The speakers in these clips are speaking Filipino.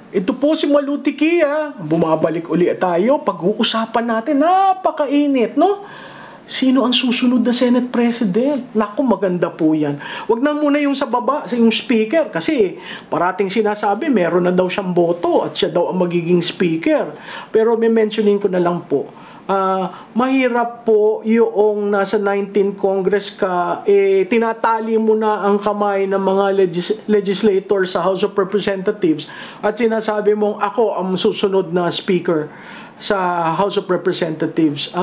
Ito po si Malutiki, bumabalik uli tayo. Pag-uusapan natin, napakainit, no? Sino ang susunod na Senate President? Naku, maganda po yan. Wag na muna yung sa baba, yung speaker. Kasi parating sinasabi, meron na daw siyang boto at siya daw ang magiging speaker. Pero may mentionin ko na lang po. Mahirap po yung nasa 19th Congress ka, tinatali mo na ang kamay ng mga legislators sa House of Representatives at sinasabi mong ako ang susunod na speaker sa House of Representatives.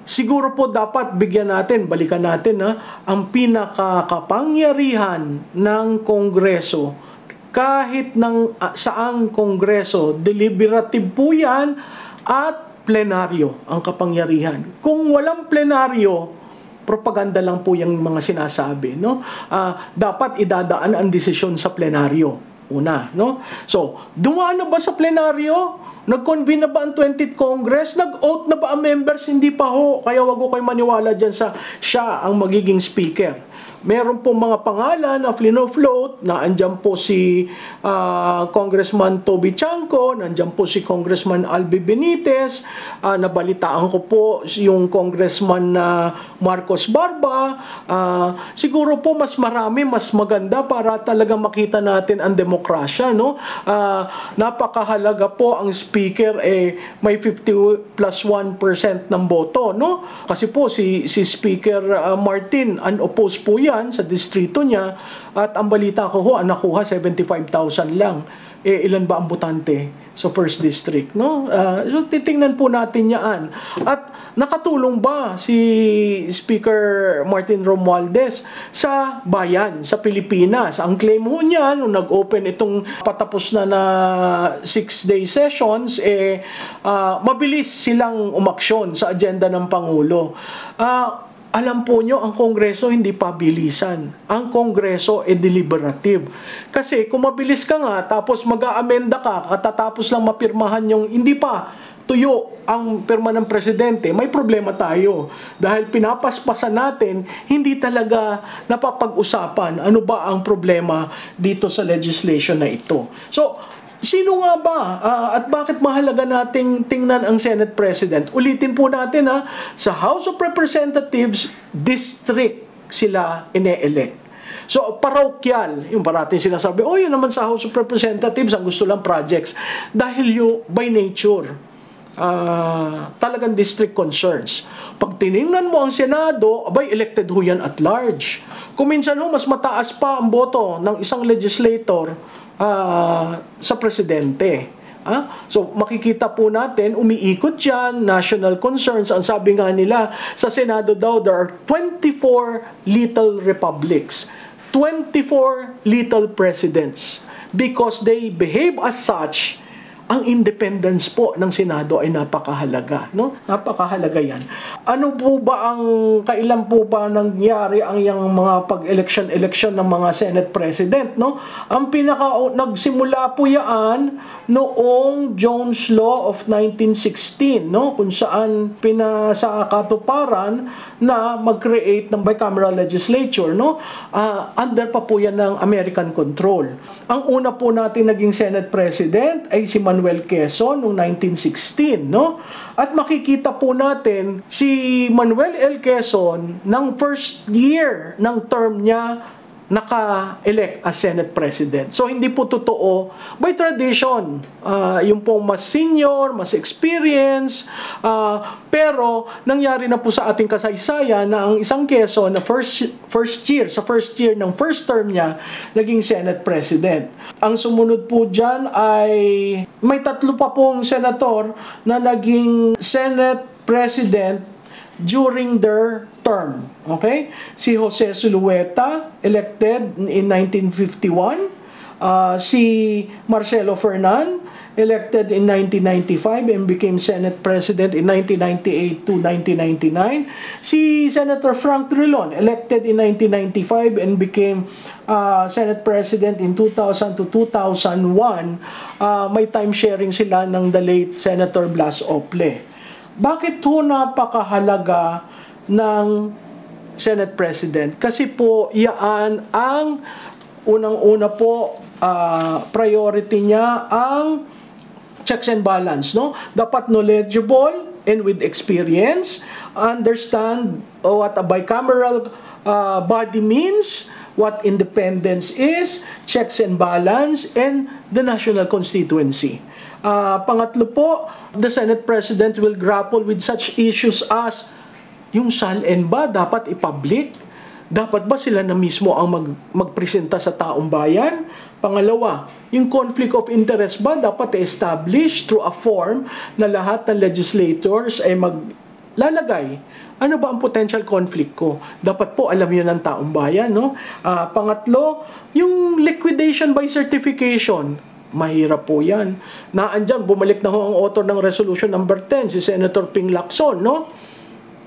Siguro po dapat bigyan natin, balikan natin ang pinakakapangyarihan ng Kongreso. Kahit saang Kongreso, deliberative po yan at plenaryo ang kapangyarihan. Kung walang plenaryo, propaganda lang po yung mga sinasabi, no? Dapat idadaan ang desisyon sa plenaryo. Una, no? So, dumaan na ba sa plenaryo? Nag-convene na ba ang 20th Congress? Nag-oath na ba ang members? Hindi pa ho. Kaya wag ko kayo maniwala dyan sa siya ang magiging speaker. Meron po mga pangalan na flino-float, na andyan po si Congressman Toby Chanco, nandyan po si Congressman Albi Benitez, nabalitaan ko po yung Congressman Marcos Barba. Siguro po mas marami, mas maganda para talaga makita natin ang demokrasya, no? Napakahalaga po ang speaker may 50 plus 1% ng boto, no? Kasi po si Speaker Martin, unopposed po yan sa distrito niya at ang balita ko ang nakuha 75,000 lang. Ilan ba ang botante sa first district, no? So titingnan po natin yan. At nakatulong ba si Speaker Martin Romualdez sa bayan, sa Pilipinas? Ang claim ho niya nung nag-open itong patapos na 6-day sessions, mabilis silang umaksyon sa agenda ng Pangulo. Alam po nyo, ang Kongreso hindi pabilisan. Ang Kongreso deliberative. Kasi kung mabilis ka nga, tapos mag-aamenda ka, katatapos lang mapirmahan yung hindi pa tuyo ang pirma ng presidente, may problema tayo. Dahil pinapaspasan natin, hindi talaga napapag-usapan ano ba ang problema dito sa legislation na ito. So, sino nga ba at bakit mahalaga nating tingnan ang Senate President? Ulitin po natin sa House of Representatives, district sila ine-elect. So, parochial, yung parating sinasabi, yun naman sa House of Representatives, ang gusto lang projects. Dahil by nature, talagang district concerns. Pag tiningnan mo ang Senado, elected ho yan at large. Kung minsan mas mataas pa ang boto ng isang legislator sa presidente. So makikita po natin, umiikot yan, national concerns. Ang sabi nga nila, sa Senado daw, there are 24 little republics, 24 little presidents, because they behave as such. Ang independence po ng Senado ay napakahalaga, no? Napakahalaga yan. Ano po ba kailan po ba nangyari ang yung mga pag-election ng mga Senate President, no? Ang nagsimula po yan noong Jones Law of 1916, no? Kung saan pinasa katuparan na mag-create ng bicameral legislature, no? Under pa po yan ng American control. Ang una po natin naging Senate President ay si Manuel Quezon noong 1916, no? At makikita po natin si Manuel L. Quezon ng first year ng term niya naka-elect as Senate President. So, hindi po totoo. By tradition, yung pong mas senior, mas experience, pero nangyari na po sa ating kasaysayan na ang isang Quezon na first year ng first term niya, naging Senate President. Ang sumunod po dyan ay may 3 pa pong senator na naging Senate President during their term. Okay? Si Jose Zulueta, elected in 1951. Si Marcelo Fernan, elected in 1995 and became Senate President in 1998 to 1999. Si Senator Frank Drilon, elected in 1995 and became Senate President in 2000 to 2001. May time sharing sila ng the late Senator Blas Ople. Bakit ho napakahalaga ng Senate President? Kasi po, yaan ang unang-una po priority niya ang checks and balance, no? Dapat knowledgeable and with experience, understand what a bicameral body means, what independence is, checks and balance, and the national constituency. Pangatlo po, the Senate President will grapple with such issues as yung SALN ba dapat i-public? Dapat ba sila na mismo ang magpresenta sa taong bayan? Pangalawa, yung conflict of interest ba dapat i-establish through a form na lahat ng legislators ay maglalagay? Ano ba ang potential conflict ko? Dapat po alam yun ng taong bayan, no? Pangatlo, yung liquidation by certification. Mahirap po yan. Naandyan, bumalik na ho ang author ng resolution number 10, si Senator Ping Lacson, no?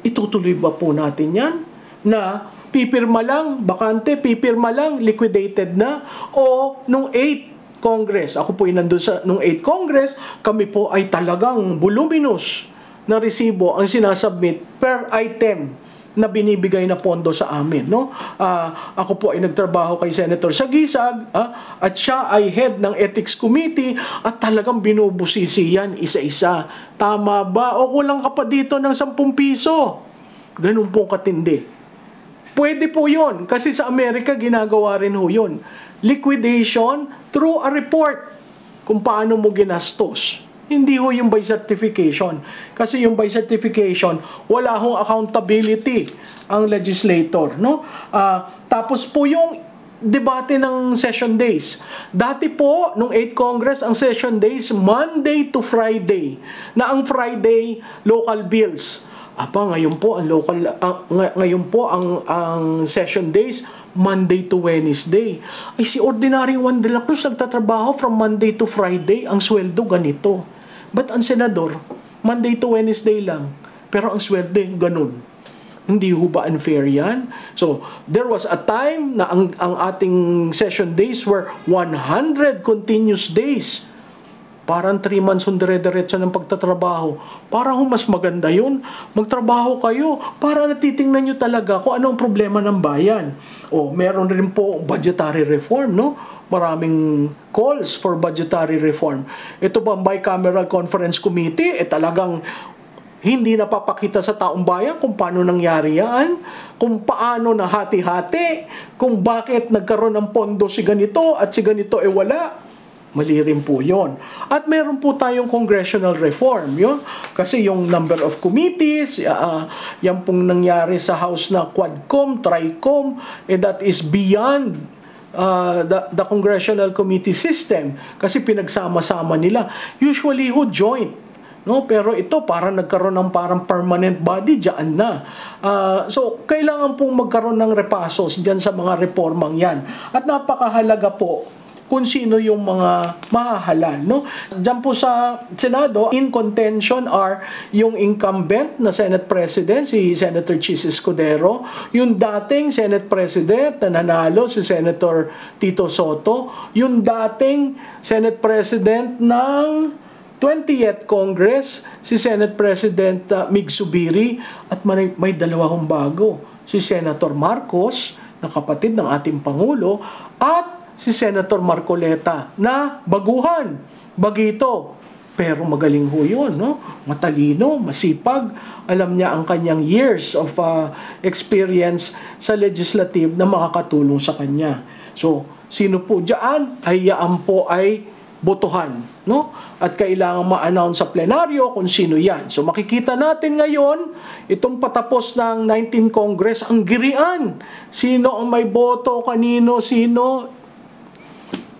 Itutuloy ba po natin yan? Na pipirma lang, bakante, pipirma lang, liquidated na? O nung 8th Congress, ako po nandun sa nung 8th Congress, kami po ay talagang voluminous na resibo ang sinasubmit per item na binibigay na pondo sa amin, no? Ako po ay nagtrabaho kay Senator Sagisag, at siya ay head ng Ethics Committee at talagang binubusisi yan isa-isa. Tama ba? O kulang ka pa dito ng 10 piso. Ganun pong katindi. Pwede po yun, kasi sa Amerika ginagawa rin ho yun. Liquidation through a report kung paano mo ginastos. Hindi ho yung by certification. Kasi yung by certification, wala hong accountability ang legislator, no? Tapos po yung debate ng session days. Dati po, nung 8th Congress, ang session days, Monday to Friday. Na ang Friday, local bills. Ngayon po ang session days Monday to Wednesday. Ay si Ordinary Juan de la Cruz nagtatrabaho from Monday to Friday, ang sweldo ganito. But ang senador Monday to Wednesday lang, pero ang sweldo ganun. Hindi ho ba unfair yan? So, there was a time na ang ating session days were 100 continuous days. Parang 3 months dire-diretso ng pagtatrabaho. Para mas maganda yun. Magtrabaho kayo para natitingnan nyo talaga kung ano ang problema ng bayan. Meron rin po budgetary reform, no? Maraming calls for budgetary reform. Ito ba ang Bicameral Conference Committee? Talagang hindi napapakita sa taong bayan kung paano nangyari yan, kung paano na hati-hati, kung bakit nagkaroon ng pondo si ganito at si ganito wala. Mali rin po yun. At meron po tayong congressional reform. Yun. Kasi yung number of committees, yan pong nangyari sa House na Quadcom, Tricom, that is beyond the congressional committee system. Kasi pinagsama-sama nila. Usually joint. No? Pero ito parang nagkaroon ng parang permanent body, dyan na. So, kailangan pong magkaroon ng repasos dyan sa mga reformang yan. At napakahalaga po kung sino yung mga mahahalal, no? Diyan po sa Senado, in contention are yung incumbent na Senate President, si Senator Chis Escudero, yung dating Senate President na nanalo, si Senator Tito Soto, yung dating Senate President ng 20th Congress, si Senate President Mig Zubiri, at may dalawang bago, si Senator Marcos, na kapatid ng ating Pangulo, at si Senator Marcoleta na baguhan, bagito. Pero magaling ho yun, no? Matalino, masipag. Alam niya ang kanyang years of experience sa legislative na makakatulong sa kanya. So, sino po dyan? Hayaan po ay botohan, no? At kailangan ma-announce sa plenaryo kung sino yan. So, makikita natin ngayon, itong patapos ng 19th Congress, ang girian. Sino ang may boto, kanino, sino.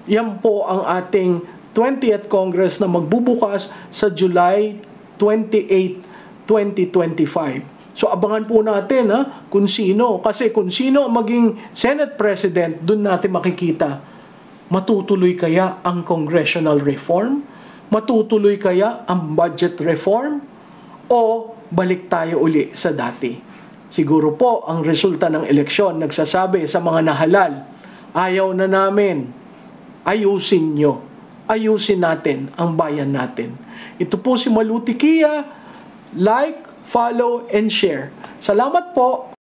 Yan po ang ating 20th Congress na magbubukas sa July 28, 2025. So abangan po natin kung sino. Kasi kung sino ang maging Senate President, dun natin makikita. Matutuloy kaya ang congressional reform? Matutuloy kaya ang budget reform? O balik tayo uli sa dati? Siguro po ang resulta ng eleksyon nagsasabi sa mga nahalal, ayaw na namin. Ayusin nyo. Ayusin natin ang bayan natin. Ito po si Maluti Kia. Like, follow, and share. Salamat po.